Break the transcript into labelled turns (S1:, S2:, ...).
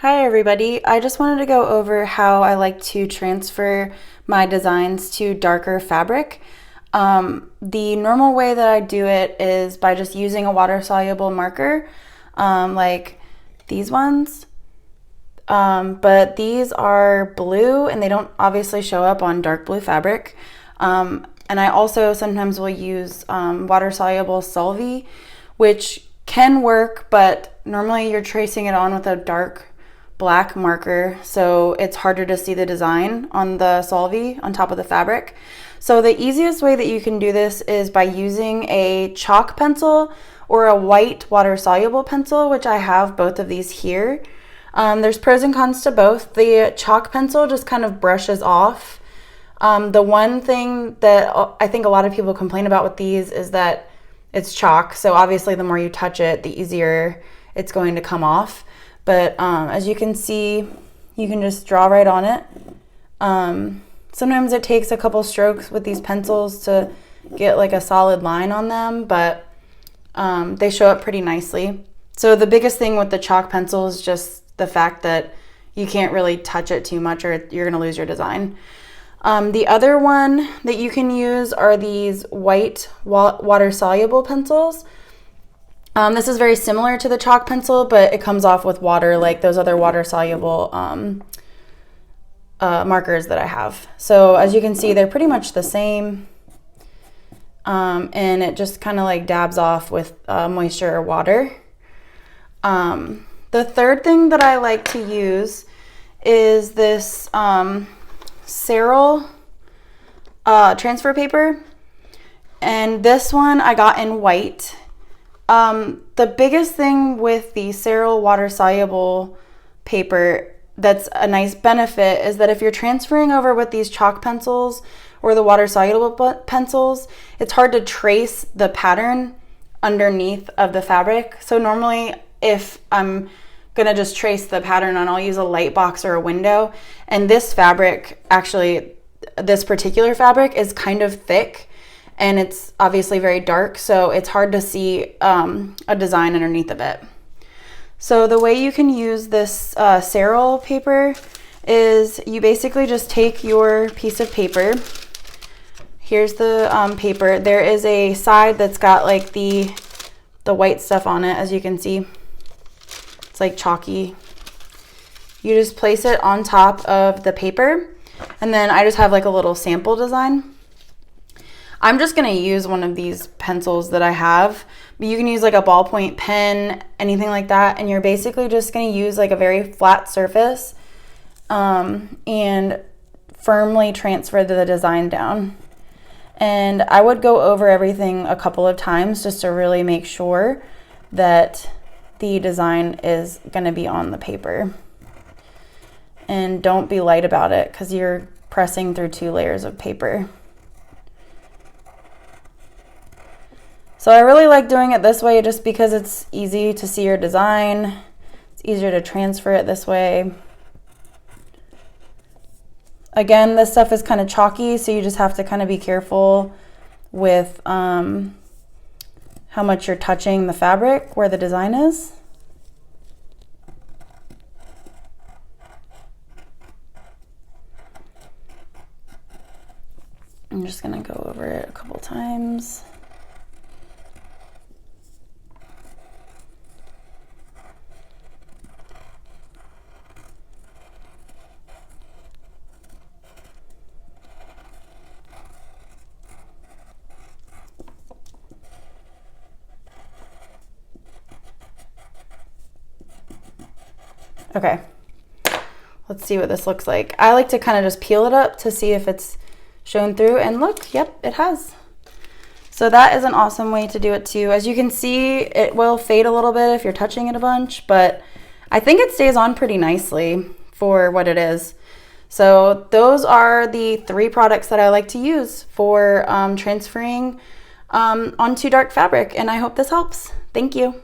S1: Hi everybody, I just wanted to go over how I like to transfer my designs to darker fabric. The normal way that I do it is by just using a water-soluble marker, like these ones. But these are blue and they don't obviously show up on dark blue fabric. And I also sometimes will use water-soluble solvay, which can work, but normally you're tracing it on with a dark black marker, so it's harder to see the design on the solvay on top of the fabric. So the easiest way that you can do this is by using a chalk pencil or a white water-soluble pencil, which I have both of these here. There's pros and cons to both. The chalk pencil just kind of brushes off. The one thing that I think a lot of people complain about with these is that it's chalk, so obviously the more you touch it, the easier it's going to come off. But as you can see, you can just draw right on it. Sometimes it takes a couple strokes with these pencils to get like a solid line on them, but they show up pretty nicely. So the biggest thing with the chalk pencil is just the fact that you can't really touch it too much or you're gonna lose your design. The other one that you can use are these white water-soluble pencils. This is very similar to the chalk pencil, but it comes off with water like those other water-soluble markers that I have. So as you can see, they're pretty much the same, and it just kind of like dabs off with moisture or water. The third thing that I like to use is this Serral transfer paper, and this one I got in white. The biggest thing with the Serral water-soluble paper that's a nice benefit is that if you're transferring over with these chalk pencils or the water-soluble pencils, it's hard to trace the pattern underneath of the fabric. So normally if I'm gonna just trace the pattern on, I'll use a light box or a window. And this fabric, actually, this particular fabric is kind of thick, and it's obviously very dark, so it's hard to see a design underneath of it. So the way you can use this Serral paper is you basically just take your piece of paper. Here's the paper. There is a side that's got like the white stuff on it, as you can see. It's like chalky. You just place it on top of the paper, and then I just have like a little sample design. I'm just gonna use one of these pencils that I have, but you can use like a ballpoint pen, anything like that, and you're basically just gonna use like a very flat surface and firmly transfer the design down. And I would go over everything a couple of times just to really make sure that the design is gonna be on the paper. And don't be light about it because you're pressing through 2 layers of paper. So I really like doing it this way just because it's easy to see your design. It's easier to transfer it this way. Again, this stuff is kind of chalky, so you just have to kind of be careful with how much you're touching the fabric where the design is. I'm just gonna go over it a couple times. Okay, let's see what this looks like. I like to kind of just peel it up to see if it's shown through, and look, yep, it has. So that is an awesome way to do it too. As you can see, it will fade a little bit if you're touching it a bunch, but I think it stays on pretty nicely for what it is. So those are the 3 products that I like to use for transferring onto dark fabric, and I hope this helps. Thank you.